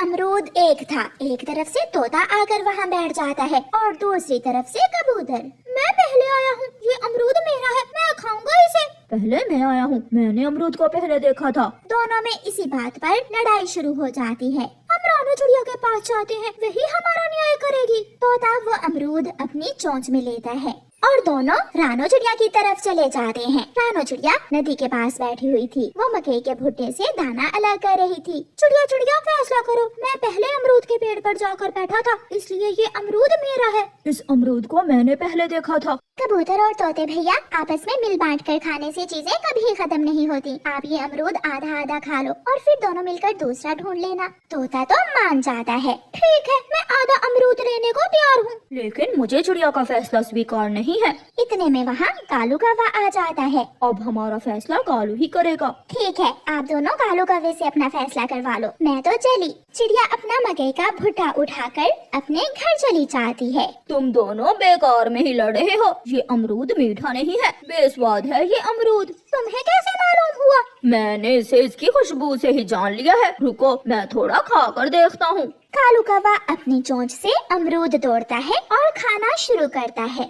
अमरूद एक था। एक तरफ से तोता आकर वहाँ बैठ जाता है और दूसरी तरफ से कबूतर। मैं पहले आया हूँ, ये अमरूद मेरा है, मैं खाऊंगा इसे। पहले मैं आया हूँ, मैंने अमरूद को पहले देखा था। दोनों में इसी बात पर लड़ाई शुरू हो जाती है। हम रानू चिड़िया के पास जाते हैं, वही हमारा न्याय करेगी। तोता वो अमरूद अपनी चोंच में लेता है और दोनों रानो चिड़िया की तरफ चले जाते हैं। रानो चिड़िया नदी के पास बैठी हुई थी। वो मकई के भुट्टे से दाना अलग कर रही थी। चिड़िया चिड़िया फैसला करो, मैं पहले अमरूद के पेड़ पर जाकर बैठा था, इसलिए ये अमरूद मेरा है। इस अमरूद को मैंने पहले देखा था। कबूतर और तोते भैया आपस में मिल बांट कर खाने से चीजें कभी खत्म नहीं होती। आप ये अमरूद आधा आधा खा लो और फिर दोनों मिलकर दूसरा ढूंढ लेना। तोता तो मान जाता है। ठीक है, मैं आधा अमरूद लेने को तैयार हूँ, लेकिन मुझे चिड़िया का फैसला स्वीकार नहीं है। इतने में वहाँ कालू कौवा आ जाता है। अब हमारा फैसला कालू ही करेगा। ठीक है, आप दोनों कालू कौवे से अपना फैसला करवा लो, मैं तो चली। चिड़िया अपना मकई का भुट्टा उठाकर अपने घर चली जाती है। तुम दोनों बेकार में ही लड़ रहे हो। ये अमरूद मीठा नहीं है, बेस्वाद है ये अमरूद। तुम्हें कैसे मालूम हुआ? मैंने इसे इसकी खुशबू से ही जान लिया है। रुको, मैं थोड़ा खा कर देखता हूँ। कालू कौवा अपनी चोंच से अमरूद तोड़ता है और खाना शुरू करता है।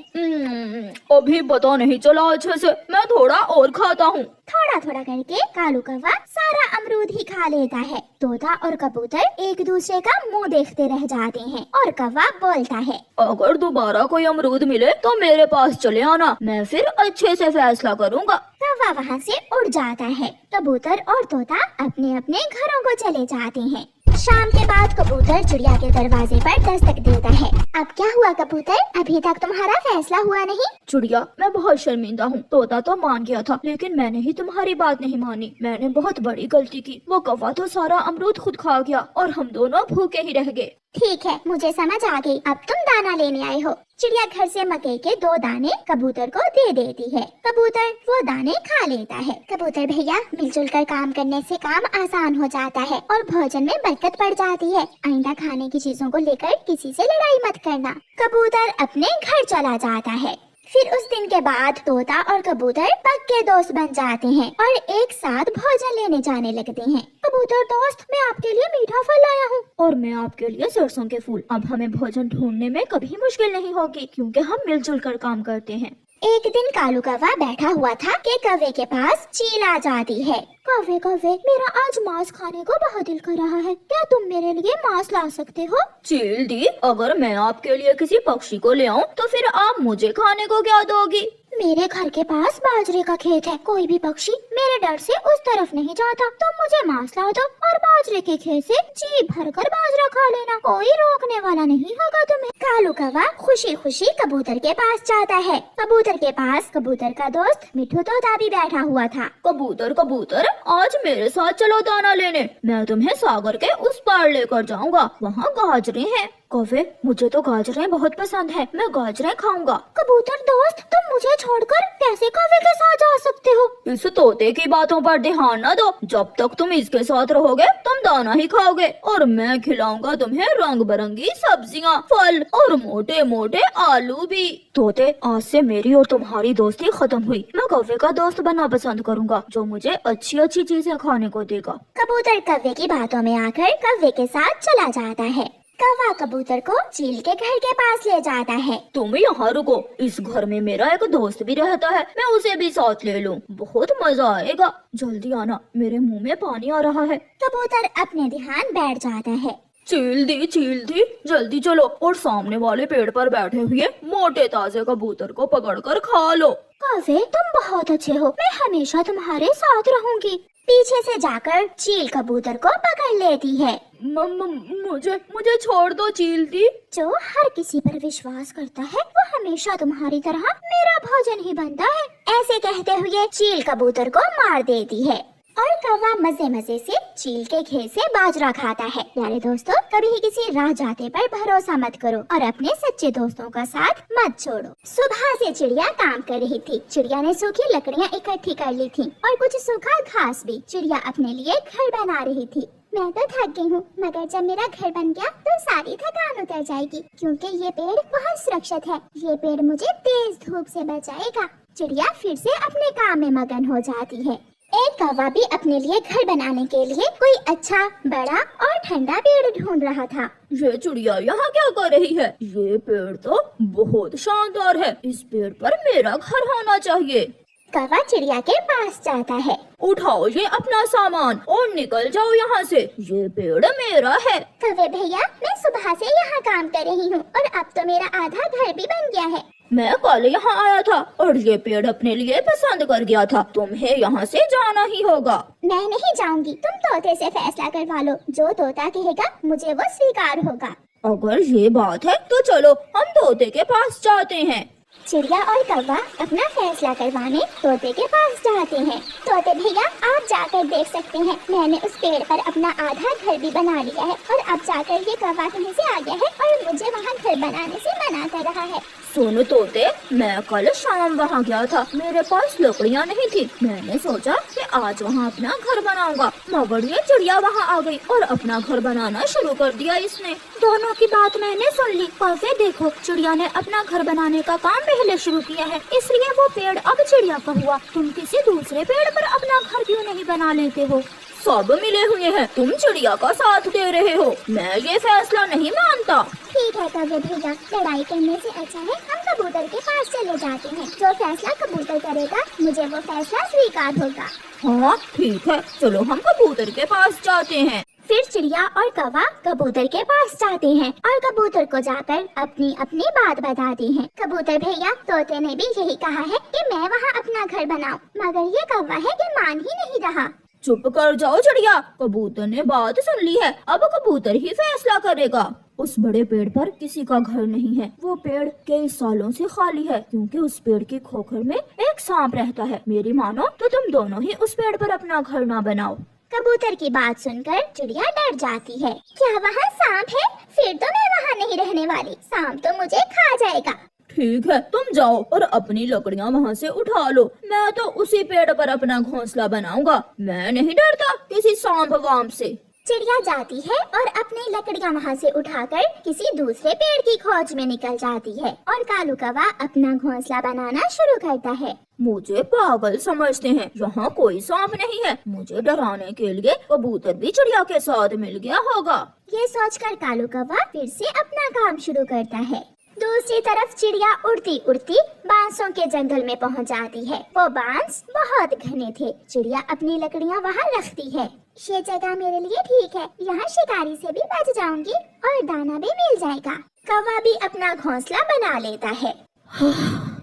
अभी पता नहीं चला अच्छे से, मैं थोड़ा और खाता हूँ। थोड़ा थोड़ा करके कालू कौवा सारा अमरूद ही खा लेता है। तोता और कबूतर एक दूसरे का मुंह देखते रह जाते हैं और कौवा बोलता है, अगर दोबारा कोई अमरूद मिले तो मेरे पास चले आना, मैं फिर अच्छे से फैसला करूँगा। कौवा वहाँ से उड़ जाता है। कबूतर और तोता अपने अपने घरों को चले जाते हैं। शाम के बाद कबूतर चिड़िया के दरवाजे पर दस्तक देता है। अब क्या हुआ कबूतर, अभी तक तुम्हारा फैसला हुआ नहीं? चिड़िया, मैं बहुत शर्मिंदा हूँ। तोता तो मान गया था, लेकिन मैंने ही तुम्हारी बात नहीं मानी। मैंने बहुत बड़ी गलती की। वो कौवा तो सारा अमरूद खुद खा गया और हम दोनों भूखे ही रह गए। ठीक है, मुझे समझ आ गई। अब तुम दाना लेने आए हो। चिड़िया घर से मकई के 2 दाने कबूतर को दे देती है। कबूतर वो दाने खा लेता है। कबूतर भैया, मिलजुल कर काम करने से काम आसान हो जाता है और भोजन में बरकत बढ़ जाती है। आइंदा खाने की चीजों को लेकर किसी से लड़ाई मत करना। कबूतर अपने घर चला जाता है। फिर उस दिन के बाद तोता और कबूतर पक्के दोस्त बन जाते हैं और एक साथ भोजन लेने जाने लगते हैं। कबूतर दोस्त, मैं आपके लिए मीठा फल लाया हूँ। और मैं आपके लिए सरसों के फूल। अब हमें भोजन ढूंढने में कभी मुश्किल नहीं होगी, क्योंकि हम मिलजुल कर काम करते हैं। एक दिन कालू कौवा बैठा हुआ था कि कौवे के पास चील आ जाती है। कौवे कौवे, मेरा आज मांस खाने को बहुत दिल कर रहा है, क्या तुम मेरे लिए मांस ला सकते हो? चील दी, अगर मैं आपके लिए किसी पक्षी को ले आऊं तो फिर आप मुझे खाने को क्या दोगी? मेरे घर के पास बाजरे का खेत है, कोई भी पक्षी मेरे डर से उस तरफ नहीं जाता। तुम मुझे मांस ला दो और बाजरे के खेत से जी भरकर बाजरा खा लेना, कोई रोकने वाला नहीं होगा तुम्हें। कालू कौवा खुशी खुशी कबूतर के पास जाता है। कबूतर के पास कबूतर का दोस्त मिठू तोता भी बैठा हुआ था। कबूतर कबूतर, आज मेरे साथ चलो दाना लेने। मैं तुम्हें सागर के उस पार लेकर जाऊंगा, वहाँ गाजरें हैं। कौवे, मुझे तो गाजरें बहुत पसंद है, मैं गाजरें खाऊंगा। कबूतर दोस्त, तुम मुझे छोड़कर कैसे कौवे के साथ जा सकते हो? इस तोते की बातों पर ध्यान न दो। जब तक तुम इसके साथ रहोगे तुम दाना ही खाओगे और मैं खिलाऊंगा तुम्हें रंग बिरंगी सब्जियां, फल और मोटे मोटे आलू भी। तोते, आज से मेरी और तुम्हारी दोस्ती खत्म हुई। मैं कौवे का दोस्त बनना पसंद करूंगा, जो मुझे अच्छी अच्छी चीजें खाने को देगा। कबूतर कौवे की बातों में आकर कौवे के साथ चला जाता है। कौवा कबूतर को चील के घर के पास ले जाता है। तुम यहाँ रुको, इस घर में मेरा एक दोस्त भी रहता है, मैं उसे भी साथ ले लूँ, बहुत मजा आएगा। जल्दी आना, मेरे मुंह में पानी आ रहा है। कबूतर अपने ध्यान बैठ जाता है। चील दी, जल्दी चलो और सामने वाले पेड़ पर बैठे हुए मोटे ताजे कबूतर को पकड़कर खा लो। कौवे, तुम बहुत अच्छे हो, मैं हमेशा तुम्हारे साथ रहूंगी। पीछे से जाकर चील कबूतर को पकड़ लेती है। मुझे छोड़ दो चील दी। जो हर किसी पर विश्वास करता है वो हमेशा तुम्हारी तरह मेरा भोजन ही बनता है। ऐसे कहते हुए चील कबूतर को मार देती है और कौवा मजे मजे से चील के खेत से बाजरा खाता है। प्यारे दोस्तों, कभी किसी राह जाते पर भरोसा मत करो और अपने सच्चे दोस्तों का साथ मत छोड़ो। सुबह से चिड़िया काम कर रही थी। चिड़िया ने सूखी लकड़ियाँ इकट्ठी कर ली थी और कुछ सूखा घास भी। चिड़िया अपने लिए घर बना रही थी। मैं तो थक गई हूँ, मगर जब मेरा घर बन गया तो सारी थकान उतर जाएगी, क्योंकि ये पेड़ बहुत सुरक्षित है। ये पेड़ मुझे तेज धूप से बचाएगा। चिड़िया फिर से अपने काम में मगन हो जाती है। एक कौवा भी अपने लिए घर बनाने के लिए कोई अच्छा बड़ा और ठंडा पेड़ ढूंढ रहा था। ये चिड़िया यहाँ क्या कर रही है? ये पेड़ तो बहुत शानदार है, इस पेड़ पर मेरा घर होना चाहिए। कौवा चिड़िया के पास जाता है। उठाओ ये अपना सामान और निकल जाओ यहाँ से, ये पेड़ मेरा है। कौवे भैया, मैं सुबह से यहाँ काम कर रही हूँ और अब तो मेरा आधा घर भी बन गया है। मैं कल यहाँ आया था और ये पेड़ अपने लिए पसंद कर गया था, तुम्हें यहाँ से जाना ही होगा। मैं नहीं जाऊंगी, तुम तोते से फैसला करवा लो, जो तोता कहेगा मुझे वो स्वीकार होगा। अगर ये बात है तो चलो हम तोते के पास जाते हैं। चिड़िया और कौवा अपना फैसला करवाने तोते के पास जाते हैं। तोते भैया, आप जाकर देख सकते हैं, मैंने उस पेड़ पर अपना आधा घर भी बना लिया है और अब जाकर ये कौवा कहीं से आ गया है और मुझे वहाँ घर बनाने से मना कर रहा है। सुन तोते, मैं कल शाम वहाँ गया था, मेरे पास लकड़ियाँ नहीं थी, मैंने सोचा कि आज वहाँ अपना घर बनाऊंगा, मगर ये चिड़िया वहाँ आ गई और अपना घर बनाना शुरू कर दिया इसने। दोनों की बात मैंने सुन ली। कौवे देखो, चिड़िया ने अपना घर बनाने का काम पहले शुरू किया है, इसलिए वो पेड़ अब चिड़िया का हुआ। तुम किसी दूसरे पेड़ पर अपना घर क्यों नहीं बना लेते हो? सब मिले हुए हैं, तुम चिड़िया का साथ दे रहे हो, मैं ये फैसला नहीं मानता। ठीक है कौवे भैया, लड़ाई करने से अच्छा है हम कबूतर के पास चले जाते हैं। जो फैसला कबूतर करेगा मुझे वो फैसला स्वीकार होगा। हाँ ठीक है, चलो हम कबूतर के पास जाते हैं। फिर चिड़िया और कौवा कबूतर के पास जाते हैं और कबूतर को जाकर अपनी अपनी बात बताते हैं। कबूतर भैया, तोते ने भी यही कहा है कि मैं वहाँ अपना घर बनाऊं, मगर ये कौवा है कि मान ही नहीं रहा। चुप कर जाओ चिड़िया, कबूतर ने बात सुन ली है, अब कबूतर ही फैसला करेगा। उस बड़े पेड़ पर किसी का घर नहीं है, वो पेड़ कई सालों से खाली है, क्योंकि उस पेड़ की खोखर में एक सांप रहता है। मेरी मानो तो तुम दोनों ही उस पेड़ पर अपना घर ना बनाओ। कबूतर की बात सुनकर चिड़िया डर जाती है। क्या वहाँ सांप है? फिर तो मैं वहाँ नहीं रहने वाली, सांप तो मुझे खा जाएगा। ठीक है, तुम जाओ और अपनी लकड़ियाँ वहाँ से उठा लो, मैं तो उसी पेड़ पर अपना घोंसला बनाऊंगा, मैं नहीं डरता किसी सांप वाम से। चिड़िया जाती है और अपनी लकड़ियाँ वहाँ से उठाकर किसी दूसरे पेड़ की खोज में निकल जाती है और कालू कौवा अपना घोंसला बनाना शुरू करता है। मुझे पागल समझते हैं, यहाँ कोई सांप नहीं है, मुझे डराने के लिए कबूतर भी चिड़िया के साथ मिल गया होगा। ये सोचकर कालू कौवा फिर से अपना काम शुरू करता है। दूसरी तरफ चिड़िया उड़ती उड़ती बांसों के जंगल में पहुंच जाती है। वो बांस बहुत घने थे। चिड़िया अपनी लकड़ियाँ वहाँ रखती है। ये जगह मेरे लिए ठीक है, यहाँ शिकारी से भी बच जाऊंगी और दाना भी मिल जाएगा। कौवा भी अपना घोंसला बना लेता है।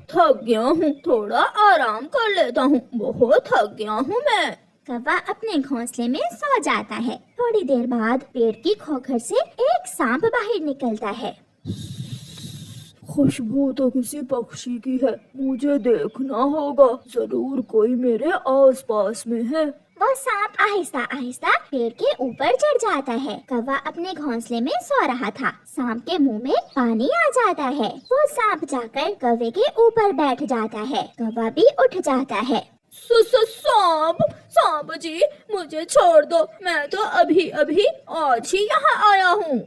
थक गया हूँ, थोड़ा आराम कर लेता हूँ, बहुत थक गया हूँ मैं। कौवा अपने घोंसले में सो जाता है। थोड़ी देर बाद पेड़ की खोखर से एक सांप बाहर निकलता है। खुशबू तो किसी पक्षी की है, मुझे देखना होगा, जरूर कोई मेरे आसपास में है। वो सांप आहिस्ता आहिस्ता पेड़ के ऊपर चढ़ जाता है। कौवा अपने घोंसले में सो रहा था। सांप के मुंह में पानी आ जाता है। वो सांप जाकर कौवे के ऊपर बैठ जाता है। कौवा भी उठ जाता है। सांप जी, मुझे छोड़ दो, मैं तो अभी अभी आज ही यहाँ आया हूँ।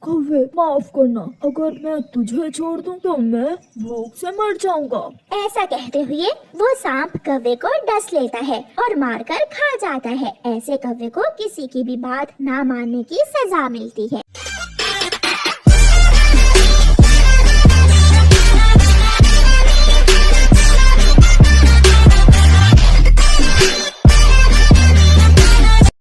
कौवे, माफ करना, अगर मैं तुझे छोड़ दूं तो मैं भूख से मर जाऊंगा। ऐसा कहते हुए वो सांप कौवे को डस लेता है और मारकर खा जाता है। ऐसे कौवे को किसी की भी बात ना मानने की सजा मिलती है।